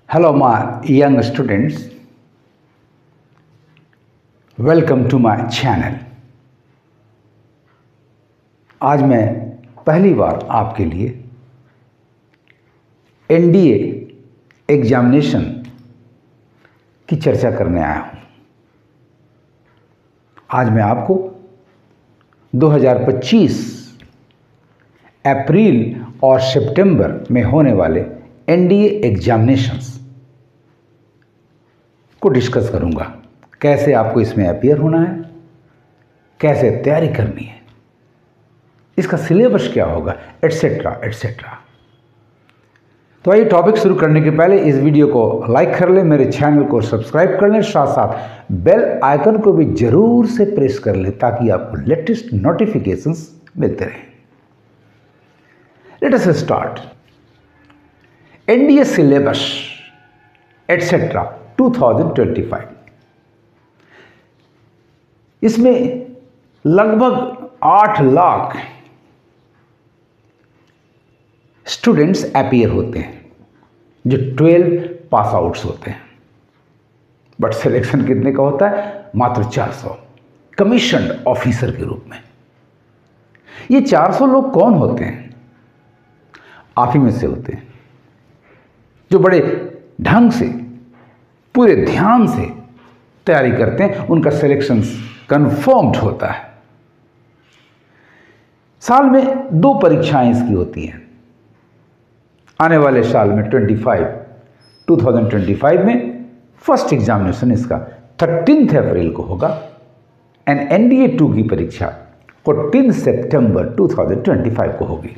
Hello, my young students. Welcome to my channel. आज मैं पहली बार आपके लिए एनडीए एग्जामिनेशन की चर्चा करने आया हूँ। आज मैं आपको 2025 अप्रैल और सितंबर में होने वाले एनडीए एग्जामिनेशंस को डिस्कस करूंगा। कैसे आपको इसमें अपीयर होना है, कैसे तैयारी करनी है, इसका सिलेबस क्या होगा, एटसेट्रा एटसेट्रा। तो आइए टॉपिक शुरू करने के पहले इस वीडियो को लाइक कर लें, मेरे चैनल को सब्सक्राइब कर लें, साथ साथ बेल आइकन को भी जरूर से प्रेस कर लें ताकि आपको लेटेस्ट नोटिफिकेशंस मिलते रहें। Let us start. NDA syllabus etcetera 2025। इसमें लगभग 8 लाख स्टूडेंट्स अपीयर होते हैं जो 12 पास आउट्स होते हैं, बट सिलेक्शन कितने का होता है? मात्र 400 कमीशन्ड ऑफिसर के रूप में। ये 400 लोग कौन होते हैं? आप ही में से होते हैं जो बड़े ढंग से, पूरे ध्यान से तैयारी करते हैं, उनका सिलेक्शन कंफर्म्ड होता है। साल में 2 परीक्षाएं इसकी होती हैं। आने वाले साल में 2025 में फर्स्ट एग्जामिनेशन इसका 13 अप्रैल को होगा एंड एनडीए 2 की परीक्षा 14 सितंबर 2025 को होगी।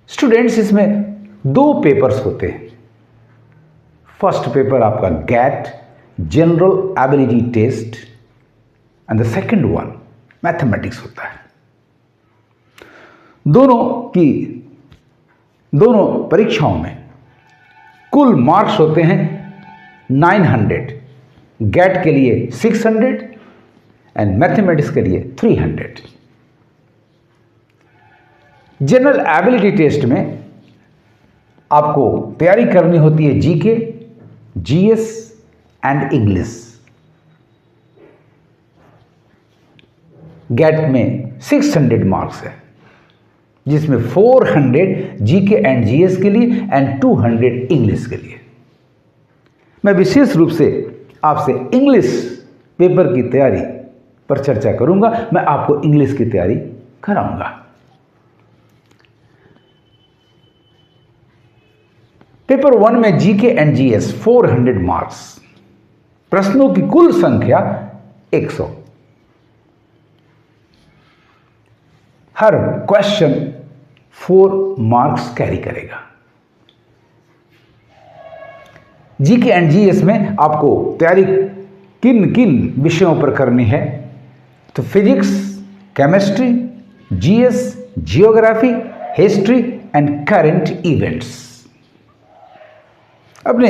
स्टूडेंट्स, इसमें 2 पेपर्स होते हैं। फर्स्ट पेपर आपका GAT general ability test and the second one mathematics होता है। दोनों परीक्षाओं में कुल मार्क्स होते हैं 900, गैट के लिए 600 एंड मैथमेटिक्स के लिए 300। जनरल एबिलिटी टेस्ट में आपको तैयारी करनी होती है GK, GS and English. GAT में 600 मार्क्स है जिसमें 400 जीके एंड जीएस के लिए एंड 200 इंग्लिश के लिए। मैं विशेष रूप से आपसे इंग्लिश पेपर की तैयारी पर चर्चा करूंगा। मैं आपको इंग्लिश की तैयारी कराऊंगा। पेपर 1 में जीके एंड जीएस 400 मार्क्स, प्रश्नों की कुल संख्या 100। हर क्वेश्चन 4 मार्क्स कैरी करेगा। जीके एंड जीएस में आपको तैयारी किन किन विषयों पर करनी है? तो physics, chemistry, GS, geography, history and current events. अपने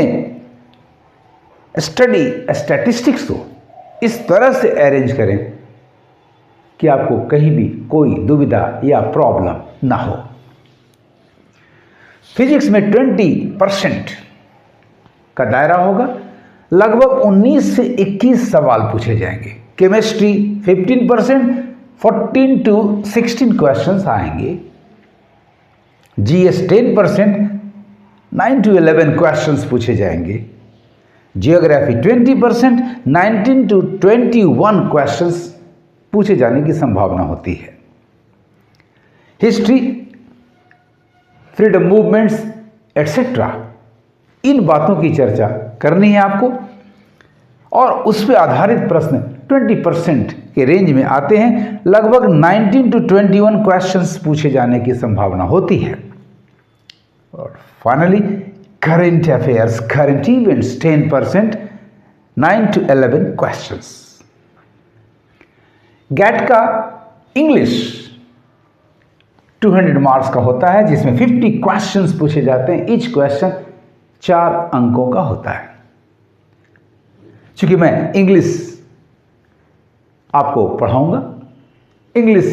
स्टडी स्टैटिस्टिक्स को इस तरह से अरेंज करें कि आपको कहीं भी कोई दुविधा या प्रॉब्लम ना हो। फिजिक्स में 20% का दायरा होगा, लगभग 19 से 21 सवाल पूछे जाएंगे। केमिस्ट्री 15%, 14 to 16 क्वेश्चंस आएंगे। जीएस 10%, 9 to 11 क्वेश्चंस पूछे जाएंगे। जियोग्राफी 20%, 19 to 21 क्वेश्चंस पूछे जाने की संभावना होती है। हिस्ट्री, फ्रीडम मूवमेंट्स एटसेट्रा, इन बातों की चर्चा करनी है आपको और उस पर आधारित प्रश्न 20% के रेंज में आते हैं। लगभग 19 to 21 क्वेश्चंस पूछे जाने की संभावना होती है। और finally current affairs, current events 10%, 9 to 11 questions. GAT का इंग्लिश 200 मार्क्स का होता है जिसमें 50 क्वेश्चंस पूछे जाते हैं। ईच क्वेश्चन 4 अंकों का होता है। चूंकि मैं इंग्लिश आपको पढ़ाऊंगा, इंग्लिश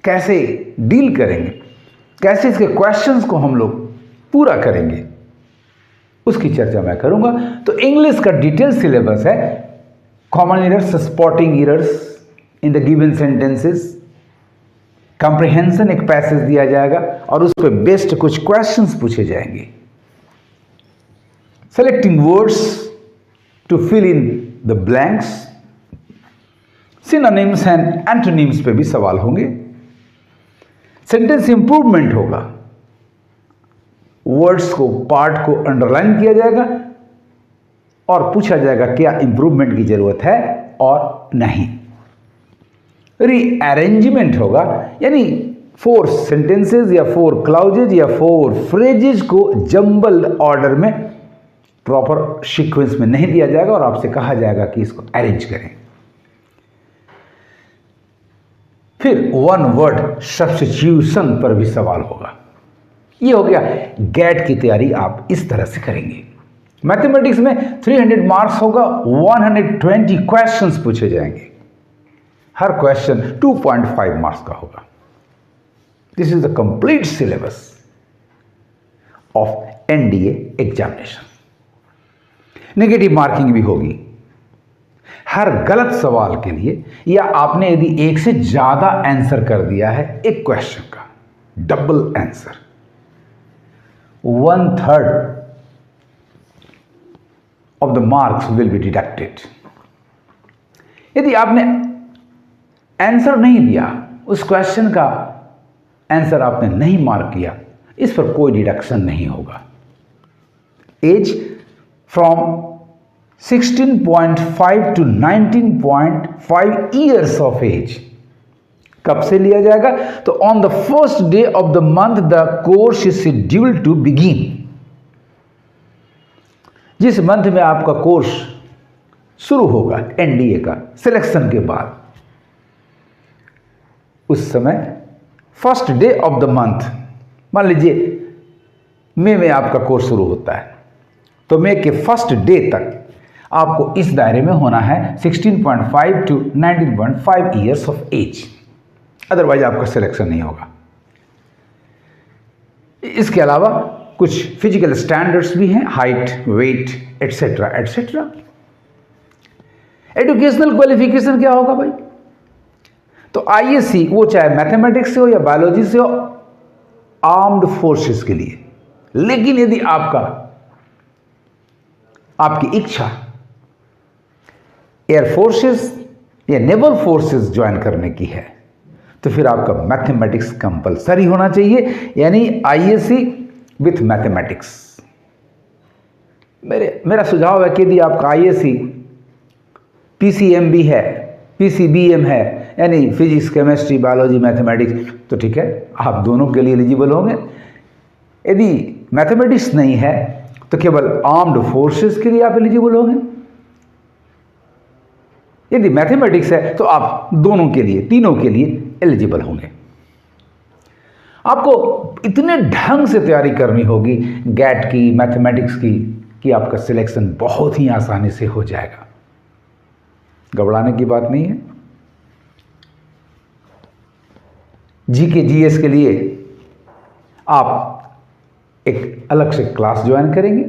कैसे डील करेंगे, कैसे इसके क्वेश्चंस को हम लोग पूरा करेंगे, उसकी चर्चा मैं करूंगा। तो इंग्लिश का डिटेल सिलेबस है, common errors, spotting errors in the given sentences, comprehension, एक पैसेज दिया जाएगा और उस पर बेस्ड कुछ क्वेश्चंस पूछे जाएंगे, selecting words to fill in the blanks, synonyms and antonyms पे भी सवाल होंगे, सेंटेंस इंप्रूवमेंट होगा, वर्ड्स को, पार्ट को अंडरलाइन किया जाएगा और पूछा जाएगा क्या इंप्रूवमेंट की जरूरत है और नहीं। रीअरेंजमेंट होगा, यानी 4 सेंटेंसेस या 4 क्लाउजेज या 4 फ्रेजेज को जंबल ऑर्डर में, प्रॉपर सीक्वेंस में नहीं दिया जाएगा और आपसे कहा जाएगा कि इसको अरेंज करें। फिर 1 वर्ड सब्स्टिट्यूशन पर भी सवाल होगा। ये हो गया गैट की तैयारी, आप इस तरह से करेंगे। मैथमेटिक्स में 300 मार्क्स होगा, 120 क्वेश्चंस पूछे जाएंगे, हर क्वेश्चन 2.5 मार्क्स का होगा। This is the complete syllabus of NDA examination. Negative marking भी होगी हर गलत सवाल के लिए, या आपने यदि एक से ज्यादा आंसर कर दिया है एक क्वेश्चन का, double answer, 1/3 of the marks will be deducted. यदि आपने आंसर नहीं दिया, उस क्वेश्चन का आंसर आपने नहीं मार्क किया, इस पर कोई डिडक्शन नहीं होगा। Age from 16.5 to 19.5 years of age कब से लिया जाएगा? तो on the first day of the month the course is scheduled to begin. जिस मंथ में आपका कोर्स शुरू होगा एनडीए का सिलेक्शन के बाद, उस समय first day of the month, मान लीजिए मई में आपका कोर्स शुरू होता है, तो मई के फर्स्ट डे तक आपको इस दायरे में होना है 16.5 to 19.5 years of age, otherwise आपका सिलेक्शन नहीं होगा। इसके अलावा कुछ फिजिकल स्टैंडर्ड्स भी हैं, height, weight, etcetera etcetera. Educational qualification क्या होगा भाई? तो आईएससी, वो चाहे मैथमेटिक्स से हो या बायोलॉजी से हो, आर्म्ड फोर्सेस के लिए। लेकिन यदि आपकी इच्छा एयर फोर्सेस या नेवल फोर्सेस ज्वाइन करने की है, तो फिर आपका मैथमेटिक्स कंपलसरी होना चाहिए, यानी आईएससी विथ मैथमेटिक्स। मेरा सुझाव है कि यदि आपका आईएससी पीसीएमबी है, पीसीबीएम है, यानी फिजिक्स, केमिस्ट्री, बायोलॉजी, मैथमेटिक्स, तो ठीक है, आप दोनों के लिए एलिजिबल होंगे। यदि मैथमेटिक्स नहीं है तो केवल आर्म्ड फोर्सेस के लिए आप एलिजिबल होंगे। यदि मैथमेटिक्स है तो आप दोनों के लिए, तीनों के लिए एलिजिबल होंगे। आपको इतने ढंग से तैयारी करनी होगी गैट की, मैथमेटिक्स की, कि आपका सिलेक्शन बहुत ही आसानी से हो जाएगा। घबराने की बात नहीं है। जीके जीएस के लिए आप एक अलग से क्लास ज्वाइन करेंगे,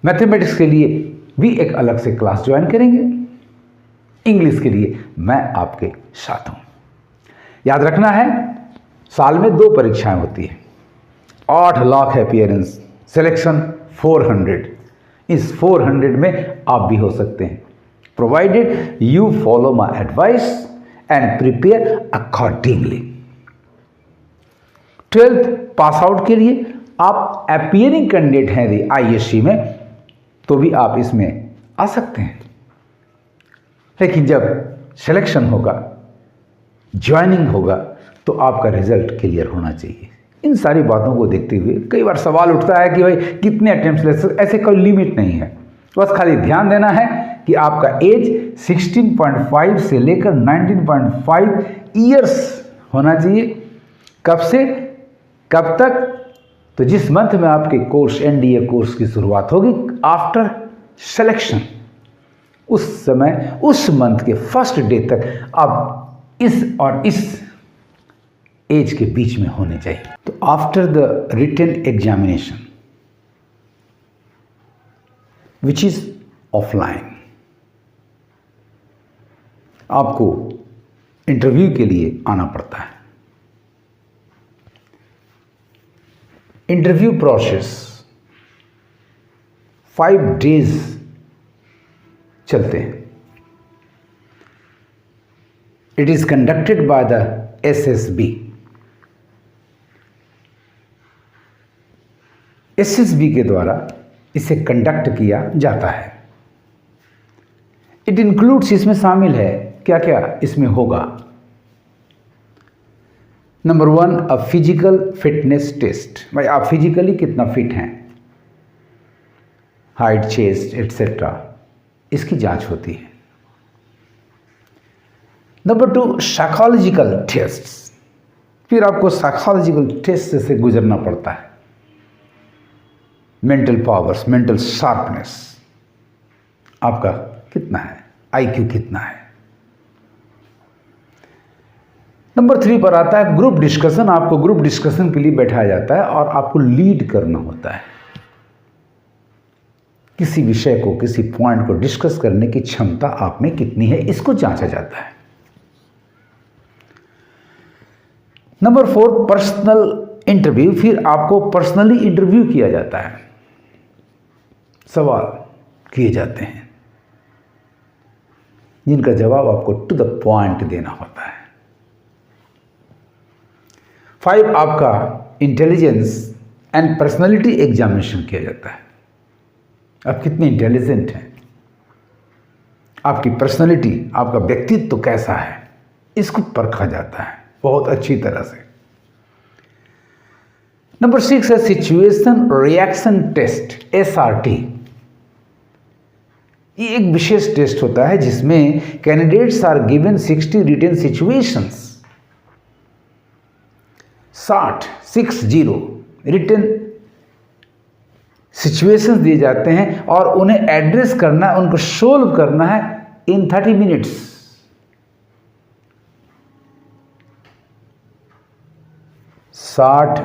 मैथमेटिक्स के लिए भी एक अलग से क्लास ज्वाइन करेंगे, इंग्लिश के लिए मैं आपके साथ हूं। याद रखना है, साल में 2 परीक्षाएं होती हैं, 8 लाख है अपीयरेंस, सिलेक्शन 400। इस 400 में आप भी हो सकते हैं, provided you follow my advice and prepare accordingly. 12th pass out के लिए आप अपीयरिंग कैंडिडेट हैं यदि आईएससी में, तो भी आप इसमें आ सकते हैं। लेकिन जब सिलेक्शन होगा, ज्वाइनिंग होगा, तो आपका रिजल्ट क्लियर होना चाहिए। इन सारी बातों को देखते हुए कई बार सवाल उठता है कि भाई कितने अटेम्प्ट्स ले सकते, ऐसे कोई लिमिट नहीं है। बस खाली ध्यान देना है कि आपका एज 16.5 से लेकर 19.5 ईयर्स होना चाहिए। कब से कब तक? तो जिस मंथ में आपके कोर्स, एनडीए कोर्स की शुरुआत होगी आफ्टर सिलेक्शन, उस समय, उस मंथ के फर्स्ट डे तक आप इस और इस एज के बीच में होने चाहिए। तो after the written examination which is offline, आपको इंटरव्यू के लिए आना पड़ता है। इंटरव्यू प्रोसेस 5 डेज चलते हैं। It is conducted by the SSB। SSB के द्वारा इसे कंडक्ट किया जाता है। इट इंक्लूड्स, इसमें शामिल है क्या क्या इसमें होगा। Number 1, a physical fitness test. भाई आप फिजिकली कितना फिट हैं, हाइट, चेस्ट एटसेट्रा, इसकी जांच होती है। Number 2, psychological test. फिर आपको साइकोलॉजिकल टेस्ट से गुजरना पड़ता है। मेंटल पावर्स, मेंटल शार्पनेस आपका कितना है, IQ कितना है। नंबर 3 पर आता है ग्रुप डिस्कशन। आपको ग्रुप डिस्कशन के लिए बैठाया जाता है और आपको लीड करना होता है। किसी विषय को, किसी पॉइंट को डिस्कस करने की क्षमता आप में कितनी है, इसको जांचा जाता है। Number 4, personal interview. फिर आपको पर्सनली इंटरव्यू किया जाता है, सवाल किए जाते हैं जिनका जवाब आपको टू द पॉइंट देना होता है। 5, आपका इंटेलिजेंस एंड पर्सनालिटी एग्जामिनेशन किया जाता है। आप कितने इंटेलिजेंट हैं, आपकी पर्सनालिटी, आपका व्यक्तित्व कैसा है, इसको परखा जाता है बहुत अच्छी तरह से। नंबर 6 है सिचुएशन रिएक्शन टेस्ट, SRT। ये एक विशेष टेस्ट होता है जिसमें candidates are given 60 written situations, 60 written situations दिए जाते हैं और उन्हें एड्रेस करना है, उनको सोल्व करना है इन 30 मिनट्स।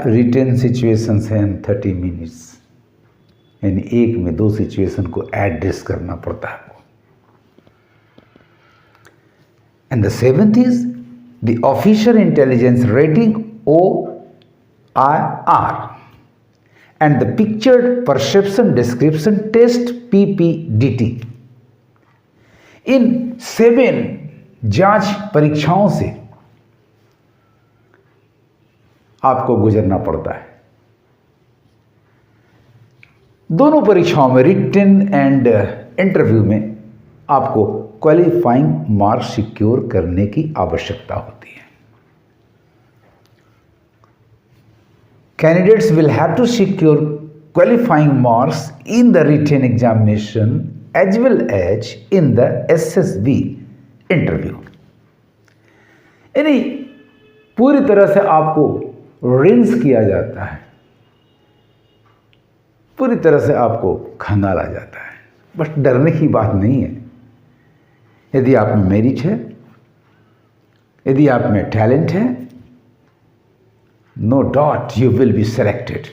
रिटन सिचुएशंस हैं इन 30 मिनट्स, यानी एक में 2 सिचुएशन को एड्रेस करना पड़ता है। And the 7th is the official intelligence rating OIR and the pictured perception description test PPDT। इन 7 जांच परीक्षाओं से आपको गुजरना पड़ता है। दोनों परीक्षाओं में, रिटन एंड इंटरव्यू में, आपको क्वालिफाइंग मार्क्स सिक्योर करने की आवश्यकता होती है। Candidates will have to secure qualifying marks in the written examination as well as in the SSB interview। यानी पूरी तरह से आपको रिंस किया जाता है, पूरी तरह से आपको खंगाला जाता है। बस डरने की बात नहीं है। यदि आप में मेरिट है, यदि आप में टैलेंट है, no doubt you will be selected.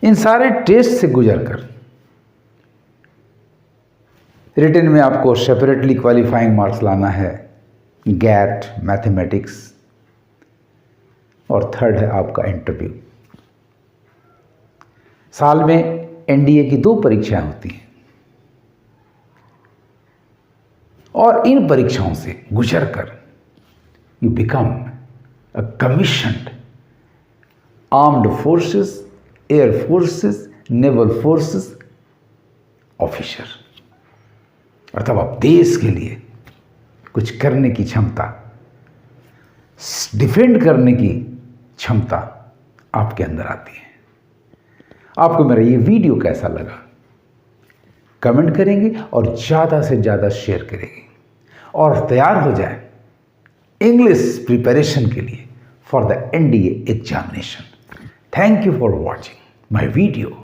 इन सारे टेस्ट से गुजरकर रिटन में आपको सेपरेटली क्वालिफाइंग मार्क्स लाना है, गैट, मैथमेटिक्स, और 3rd है आपका इंटरव्यू। साल में NDA की 2 परीक्षाएं होती हैं और इन परीक्षाओं से गुजरकर you become a commissioned armed forces, air forces, naval forces officer। अर्थात आप देश के लिए कुछ करने की क्षमता, डिफेंड करने की क्षमता आपके अंदर आती है। आपको मेरा ये वीडियो कैसा लगा, कमेंट करेंगे और ज़्यादा से ज़्यादा शेयर करेंगे और तैयार हो जाए इंग्लिश प्रिपरेशन के लिए for the NDA examination. Thank you for watching my video.